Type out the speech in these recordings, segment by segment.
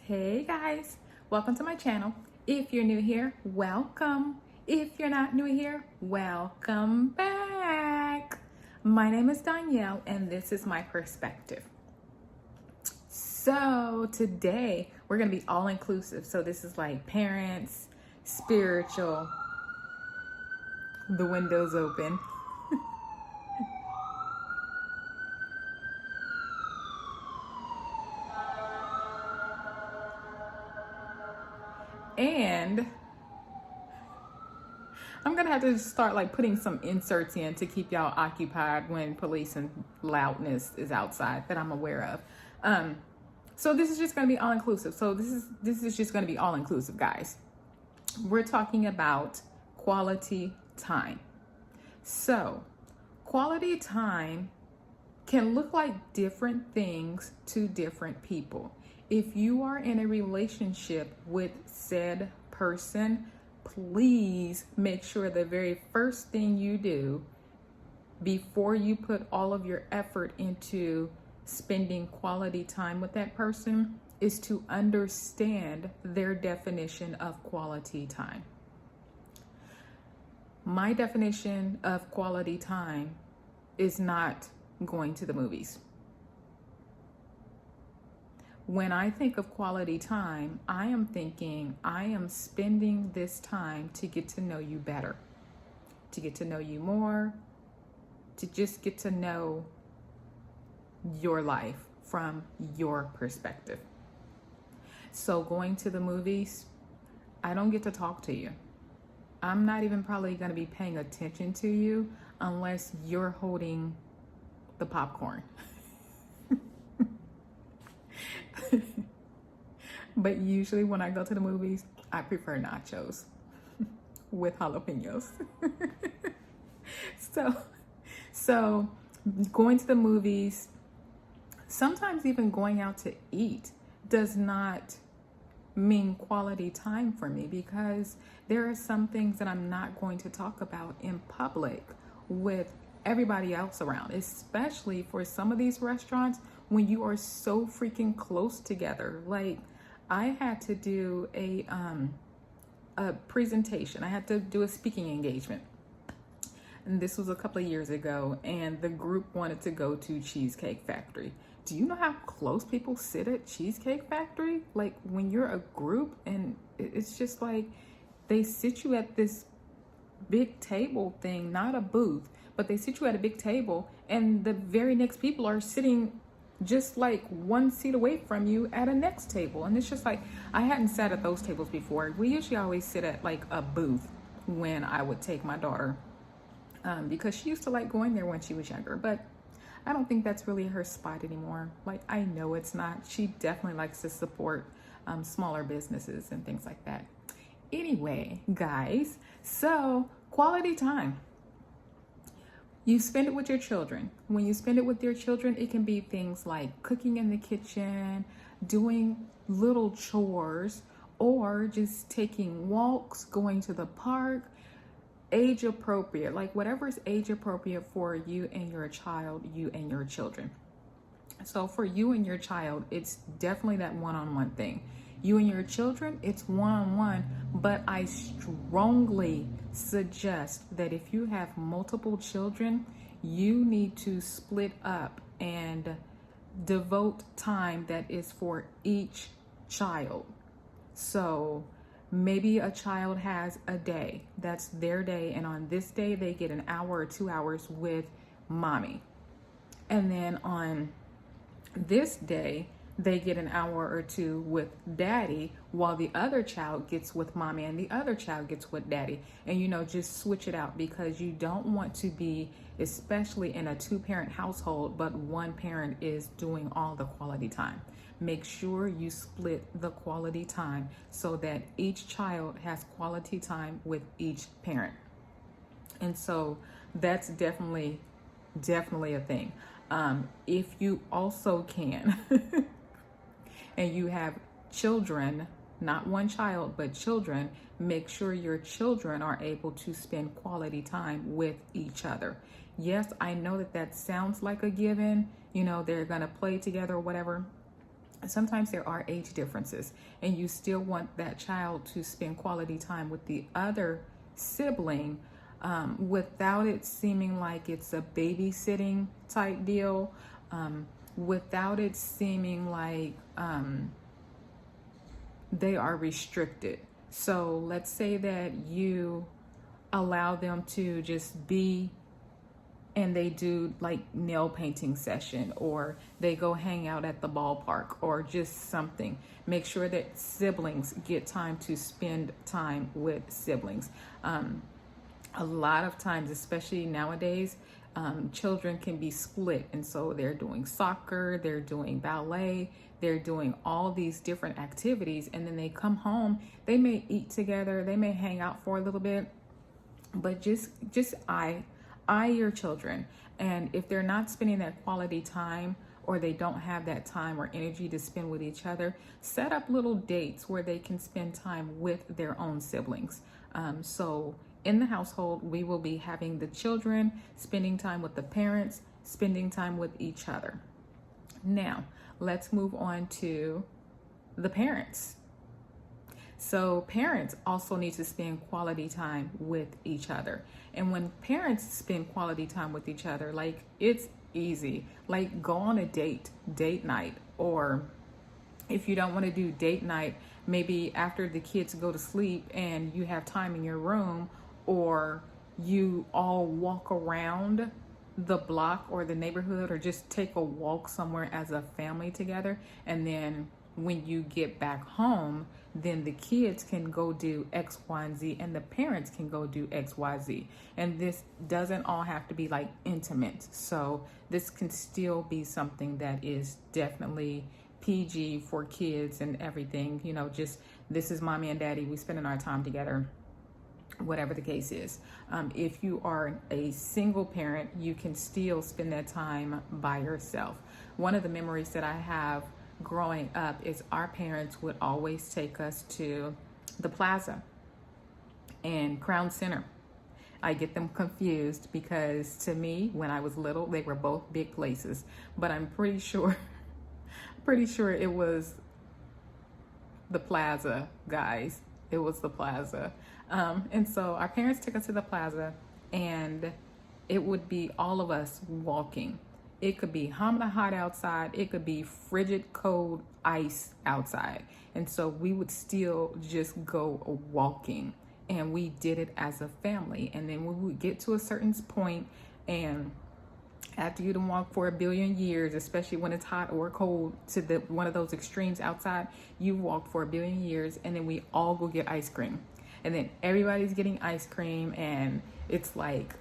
Hey guys, welcome to my channel. If you're new here, welcome. If you're not new here, welcome back. My name is Danielle and this is my perspective. So today we're going to be all inclusive. So this is like parents, spiritual, the windows open. And I'm gonna have to start like putting some inserts in to keep y'all occupied when police and loudness is outside that I'm aware of. So this is just gonna be all inclusive. So this is just gonna be all inclusive, guys. We're talking about quality time. So quality time can look like different things to different people. If you are in a relationship with said person, please make sure the very first thing you do before you put all of your effort into spending quality time with that person is to understand their definition of quality time. My definition of quality time is not going to the movies. When I think of quality time, I am thinking I am spending this time to get to know you better, to get to know you more, to just get to know your life from your perspective. So going to the movies, I don't get to talk to you. I'm not even probably going to be paying attention to you unless you're holding the popcorn. But usually when I go to the movies, I prefer nachos with jalapenos. So going to the movies, sometimes even going out to eat does not mean quality time for me because there are some things that I'm not going to talk about in public with everybody else around, especially for some of these restaurants when you are so freaking close together. Like I had to do a presentation. I had to do a speaking engagement. And this was a couple of years ago, and the group wanted to go to Cheesecake Factory. Do you know how close people sit at Cheesecake Factory? Like when you're a group, and it's just like they sit you at this big table thing, not a booth, but they sit you at a big table, and the very next people are sitting just like one seat away from you at a next table. And it's just like, I hadn't sat at those tables before. We usually always sit at like a booth when I would take my daughter because she used to like going there when she was younger, but I don't think that's really her spot anymore. Like, I know it's not. She definitely likes to support smaller businesses and things like that. Anyway, guys, so quality time. You spend it with your children. When you spend it with your children, it can be things like cooking in the kitchen, doing little chores, or just taking walks, going to the park, age appropriate, like whatever is age appropriate for you and your child, you and your children. So for you and your child, it's definitely that one-on-one thing. You and your children, it's one-on-one, but I strongly suggest that if you have multiple children, you need to split up and devote time that is for each child. So maybe a child has a day, that's their day, and on this day they get an hour or 2 hours with mommy. And then on this day, they get an hour or two with daddy, while the other child gets with mommy and the other child gets with daddy. And just switch it out, because you don't want to be, especially in a 2-parent household, but one parent is doing all the quality time. Make sure you split the quality time so that each child has quality time with each parent. And so that's definitely a thing. If you also can, and you have children, not one child, but children, make sure your children are able to spend quality time with each other. Yes, I know that sounds like a given, they're gonna play together or whatever. sometimes there are age differences, and you still want that child to spend quality time with the other sibling, without it seeming like it's a babysitting type deal, without it seeming like they are restricted. So let's say that you allow them to just be, and they do like nail painting session, or they go hang out at the ballpark, or just something. Make sure that siblings get time to spend time with siblings. A lot of times, especially nowadays, children can be split, and so they're doing soccer, they're doing ballet, they're doing all these different activities, and then they come home, they may eat together, they may hang out for a little bit, but just eye your children. And if they're not spending that quality time, or they don't have that time or energy to spend with each other, set up little dates where they can spend time with their own siblings. So in the household, we will be having the children spending time with the parents, spending time with each other. Now, let's move on to the parents. So parents also need to spend quality time with each other. And when parents spend quality time with each other, like, it's easy. Like, go on a date night, or if you don't want to do date night, maybe after the kids go to sleep and you have time in your room, or you all walk around the block or the neighborhood, or just take a walk somewhere as a family together. And then when you get back home, then the kids can go do X, Y, and Z, and the parents can go do X, Y, Z. And this doesn't all have to be like intimate. So this can still be something that is definitely PG for kids and everything. You know, just, this is mommy and daddy, we spending our time together, whatever the case is. If you are a single parent, you can still spend that time by yourself. One of the memories that I have growing up is our parents would always take us to the Plaza and Crown Center. I get them confused because to me, when I was little, they were both big places, but I'm pretty sure it was the Plaza, guys. It was the Plaza. And so our parents took us to the Plaza, and it would be all of us walking. It could be humma hot outside. It could be frigid cold ice outside. And so we would still just go walking, and we did it as a family. And then we would get to a certain point, and after you done walk for a billion years, especially when it's hot or cold to the one of those extremes outside, you walk for a billion years, and then we all go get ice cream. And then everybody's getting ice cream, and it's like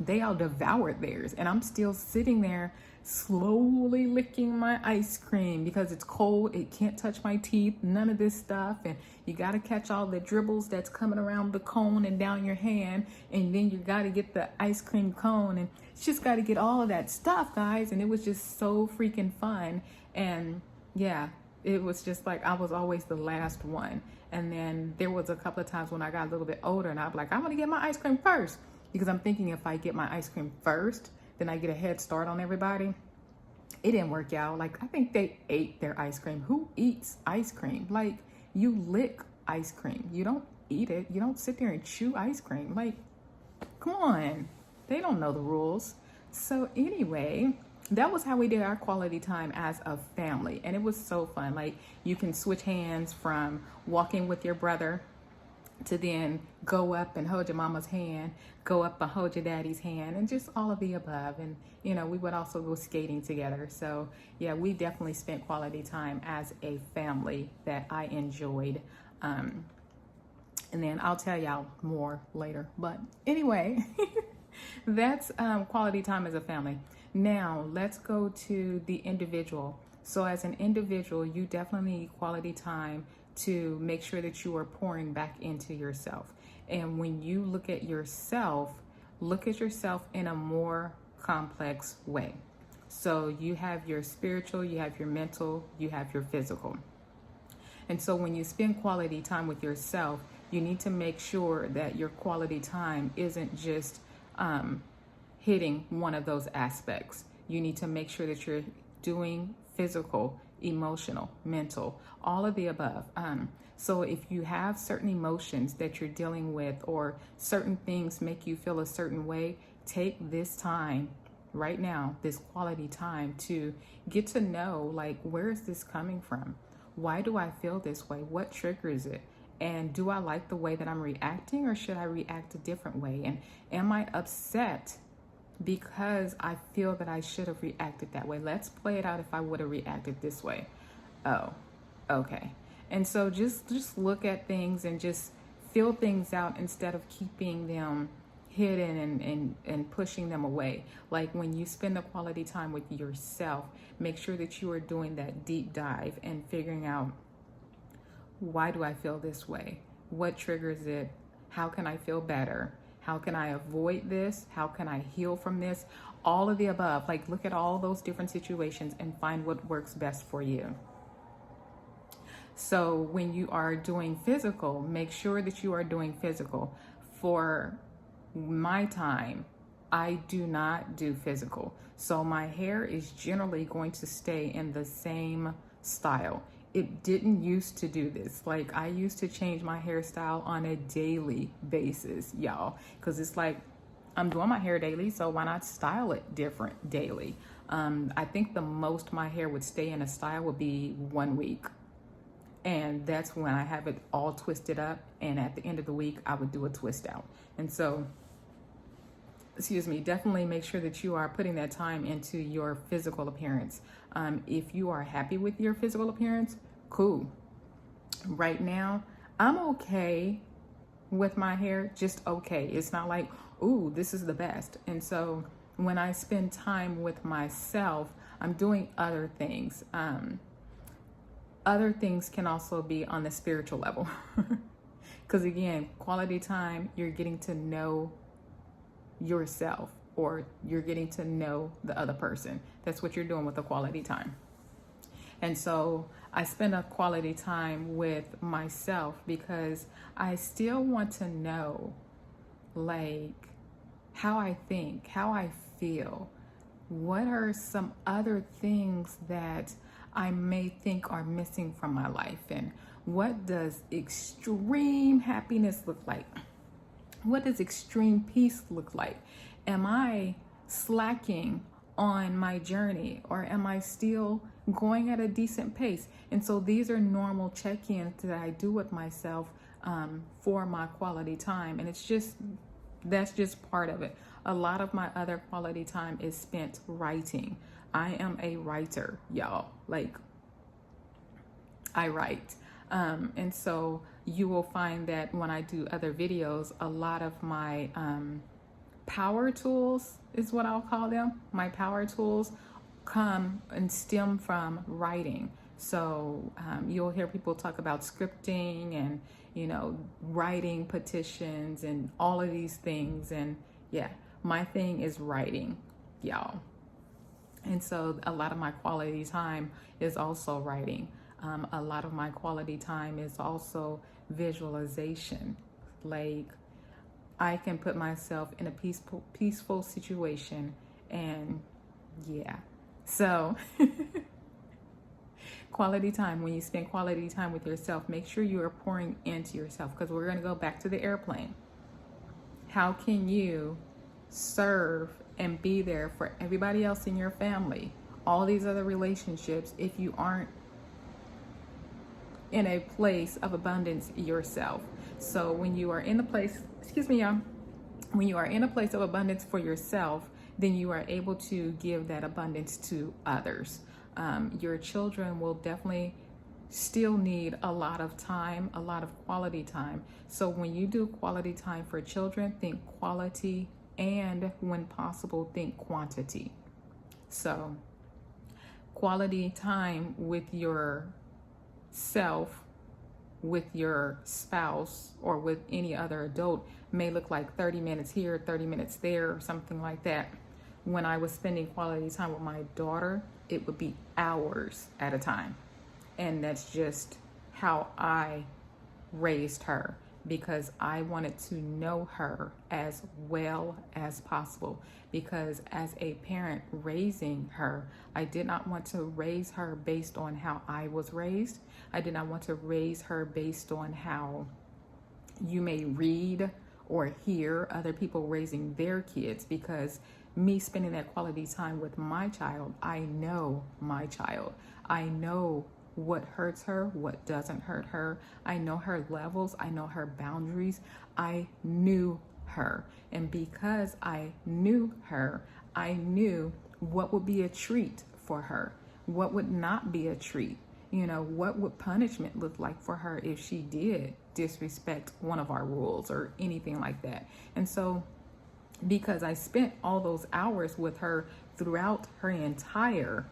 they all devoured theirs, and I'm still sitting there slowly licking my ice cream because it's cold, it can't touch my teeth, none of this stuff. And you got to catch all the dribbles that's coming around the cone and down your hand, and then you got to get the ice cream cone, and you just got to get all of that stuff, guys. And it was just so freaking fun. And yeah, it was just like I was always the last one. And then there was a couple of times when I got a little bit older, and I was like, I'm gonna get my ice cream first, because I'm thinking if I get my ice cream first, then I get a head start on everybody. It didn't work out. Like, I think they ate their ice cream. Who eats ice cream? Like, you lick ice cream. You don't eat it. You don't sit there and chew ice cream. Like, come on. They don't know the rules. So anyway, that was how we did our quality time as a family. And it was so fun. Like, you can switch hands from walking with your brother to then go up and hold your mama's hand, go up and hold your daddy's hand, and just all of the above. And, you know, we would also go skating together. So yeah, we definitely spent quality time as a family that I enjoyed. And then I'll tell y'all more later. But anyway, that's quality time as a family. Now let's go to the individual. So as an individual, you definitely need quality time to make sure that you are pouring back into yourself. And when you look at yourself in a more complex way. So you have your spiritual, you have your mental, you have your physical. And so when you spend quality time with yourself, you need to make sure that your quality time isn't just hitting one of those aspects. You need to make sure that you're doing physical, emotional, mental, all of the above. So if you have certain emotions that you're dealing with, or certain things make you feel a certain way, take this time right now, this quality time, to get to know, like, where is this coming from? Why do I feel this way? What triggers it? And do I like the way that I'm reacting, or should I react a different way? And am I upset because I feel that I should have reacted that way? Let's play it out if I would have reacted this way. Oh, okay. And so just look at things and just feel things out instead of keeping them hidden and pushing them away. Like when you spend the quality time with yourself, make sure that you are doing that deep dive and figuring out, why do I feel this way? What triggers it? How can I feel better? How can I avoid this? How can I heal from this? All of the above. Like, look at all those different situations and find what works best for you. So when you are doing physical, make sure that you are doing physical. For my time, I do not do physical. So my hair is generally going to stay in the same style. It didn't used to do this. Like, I used to change my hairstyle on a daily basis, y'all, because it's like, I'm doing my hair daily, so why not style it different daily? I think the most my hair would stay in a style would be 1 week. And that's when I have it all twisted up. And at the end of the week, I would do a twist out. And so, definitely make sure that you are putting that time into your physical appearance. If you are happy with your physical appearance, cool. Right now, I'm okay with my hair, just okay. It's not like, ooh, this is the best. And so when I spend time with myself, I'm doing other things. Other things can also be on the spiritual level. Because again, quality time, you're getting to know yourself, or you're getting to know the other person. That's what you're doing with the quality time. And so I spend a quality time with myself because I still want to know, like, how I think, how I feel. What are some other things that I may think are missing from my life? And what does extreme happiness look like? What does extreme peace look like? Am I slacking on my journey, or am I still going at a decent pace? And so these are normal check-ins that I do with myself for my quality time. And that's just part of it. A lot of my other quality time is spent writing. I am a writer, y'all. Like, I write. And so you will find that when I do other videos, a lot of my power tools is what I'll call them. My power tools come and stem from writing. So you'll hear people talk about scripting and, writing petitions and all of these things. And yeah, my thing is writing, y'all. And so a lot of my quality time is also writing. A lot of my quality time is also visualization. Like, I can put myself in a peaceful situation, and yeah. So quality time, when you spend quality time with yourself, make sure you are pouring into yourself, because we're going to go back to the airplane. How can you serve and be there for everybody else in your family, all these other relationships, if you aren't in a place of abundance yourself? So when you are in a place, when you are in a place of abundance for yourself, then you are able to give that abundance to others. Your children will definitely still need a lot of time, a lot of quality time. So when you do quality time for children, think quality, and when possible, think quantity. So quality time with yourself, with your spouse, or with any other adult may look like 30 minutes here, 30 minutes there, or something like that. When I was spending quality time with my daughter, it would be hours at a time. And that's just how I raised her. because I wanted to know her as well as possible. Because as a parent raising her, I did not want to raise her based on how I was raised. I did not want to raise her based on how you may read or hear other people raising their kids, because me spending that quality time with my child, I know my child. I know what hurts her, what doesn't hurt her. I know her levels. I know her boundaries. I knew her. And because I knew her, I knew what would be a treat for her, what would not be a treat. What would punishment look like for her if she did disrespect one of our rules or anything like that. And so, because I spent all those hours with her throughout her entire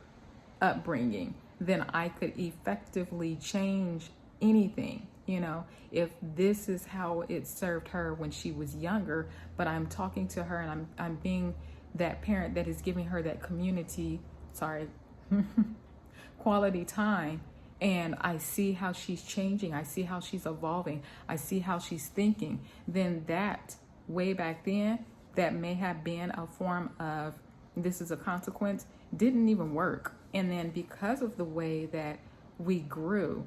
upbringing, then I could effectively change anything. If this is how it served her when she was younger, but I'm talking to her and I'm being that parent that is giving her that quality time, and I see how she's changing, I see how she's evolving, I see how she's thinking, then that way back then, that may have been a form of this is a consequence, didn't even work. And then because of the way that we grew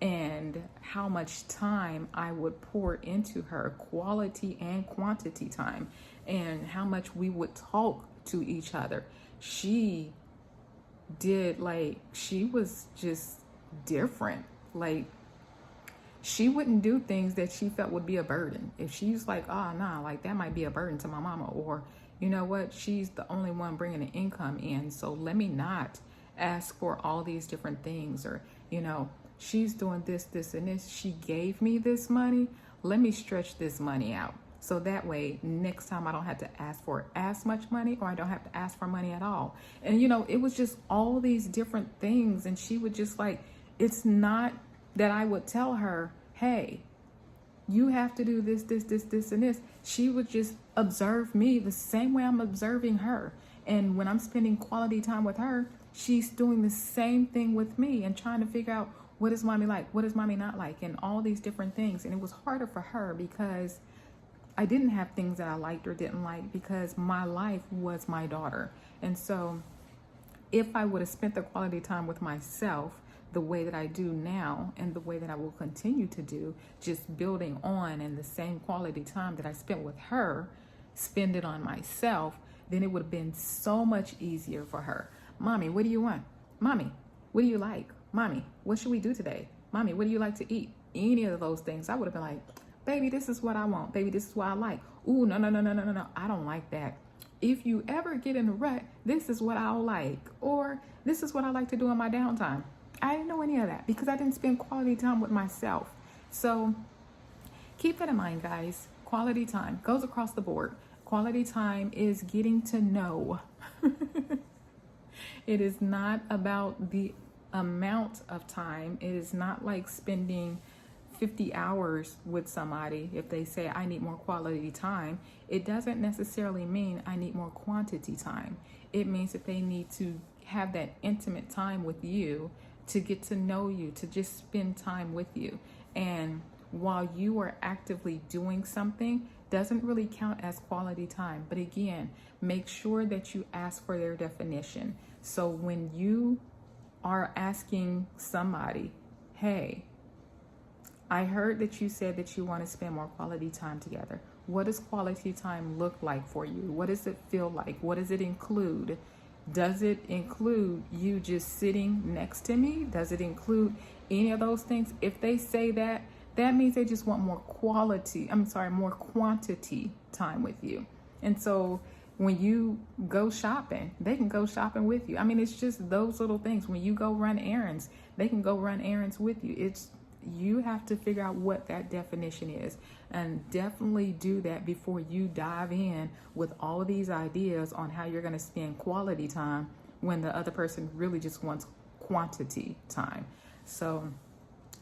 and how much time I would pour into her, quality and quantity time, and how much we would talk to each other, she was just different. She wouldn't do things that she felt would be a burden. If she's like, oh, nah, that might be a burden to my mama, or you know what, she's the only one bringing the income in, so let me not ask for all these different things, or she's doing this, and this, she gave me this money, let me stretch this money out. So that way, next time I don't have to ask for as much money, or I don't have to ask for money at all. And it was just all these different things. And she would just it's not that I would tell her, hey, you have to do this, and this. She would just observe me the same way I'm observing her. And when I'm spending quality time with her, she's doing the same thing with me and trying to figure out, what is mommy like? What is mommy not like? And all these different things. And it was harder for her because I didn't have things that I liked or didn't like, because my life was my daughter. And so if I would have spent the quality time with myself the way that I do now, and the way that I will continue to do, just building on, and the same quality time that I spent with her, spend it on myself, then it would have been so much easier for her. Mommy, what do you want? Mommy, what do you like? Mommy, what should we do today? Mommy, what do you like to eat? Any of those things, I would have been like, baby, this is what I want. Baby, this is what I like. Ooh, no. I don't like that. If you ever get in a rut, this is what I'll like. Or this is what I like to do in my downtime. I didn't know any of that because I didn't spend quality time with myself. So keep that in mind, guys. Quality time goes across the board. Quality time is getting to know. It is not about the amount of time. It is not like spending 50 hours with somebody. If they say I need more quality time, it doesn't necessarily mean I need more quantity time. It means that they need to have that intimate time with you, to get to know you, to just spend time with you. And while you are actively doing something, doesn't really count as quality time. But again, make sure that you ask for their definition. So when you are asking somebody, hey, I heard that you said that you want to spend more quality time together. What does quality time look like for you? What does it feel like? What does it include? Does it include you just sitting next to me? Does it include any of those things? If they say that, that means they just want more quantity time with you. And so when you go shopping, they can go shopping with you. I mean, it's just those little things. When you go run errands, they can go run errands with you. You have to figure out what that definition is, and definitely do that before you dive in with all these ideas on how you're going to spend quality time when the other person really just wants quantity time. So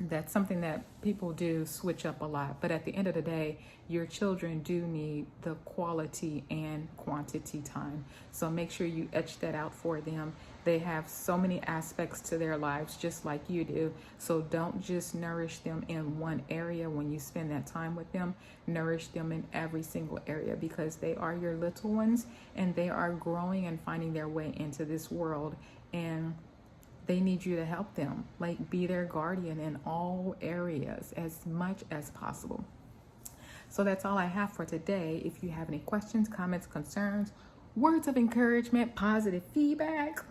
That's something that people do switch up a lot. But at the end of the day, your children do need the quality and quantity time. So make sure you etch that out for them. They have so many aspects to their lives, just like you do. So don't just nourish them in one area when you spend that time with them. Nourish them in every single area, because they are your little ones and they are growing and finding their way into this world. And they need you to help them, like be their guardian in all areas as much as possible. So that's all I have for today. If you have any questions, comments, concerns, words of encouragement, positive feedback,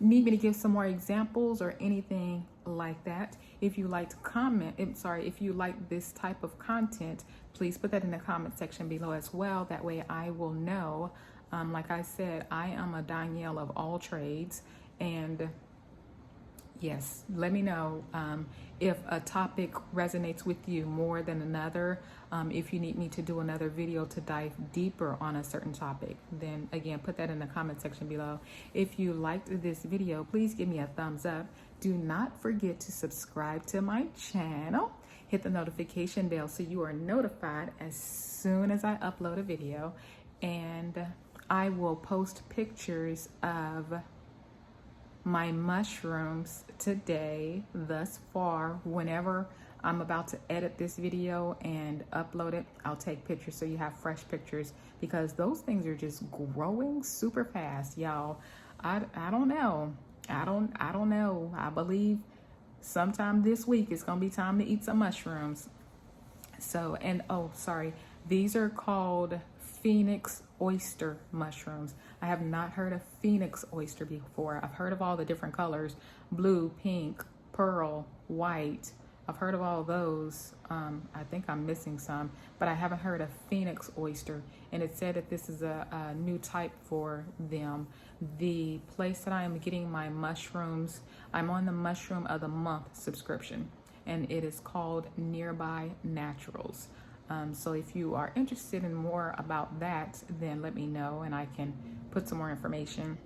need me to give some more examples or anything like that, if you like to comment, if you like this type of content, please put that in the comment section below as well. That way I will know. Like I said, I am a Danielle of all trades. And yes, let me know if a topic resonates with you more than another. If you need me to do another video to dive deeper on a certain topic, then again, put that in the comment section below. If you liked this video, please give me a thumbs up. Do not forget to subscribe to my channel. Hit the notification bell so you are notified as soon as I upload a video. And I will post pictures of my mushrooms today thus far. Whenever I'm about to edit this video and upload it, I'll take pictures so you have fresh pictures, because those things are just growing super fast, y'all. I don't know. I don't know. I believe sometime this week it's gonna be time to eat some mushrooms. So, and oh, sorry, these are called Phoenix oyster mushrooms. I have not heard of Phoenix oyster before. I've heard of all the different colors: blue, pink, pearl, white. I've heard of all of those. I think I'm missing some, but I haven't heard of Phoenix oyster. And it said that this is a new type for them. The place that I am getting my mushrooms, I'm on the Mushroom of the Month subscription, and it is called Nearby Naturals. So if you are interested in more about that, then let me know and I can put some more information,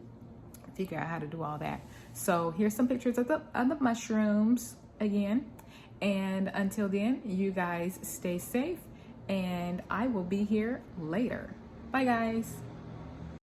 figure out how to do all that. So here's some pictures of the mushrooms again. And until then, you guys stay safe, and I will be here later. Bye guys.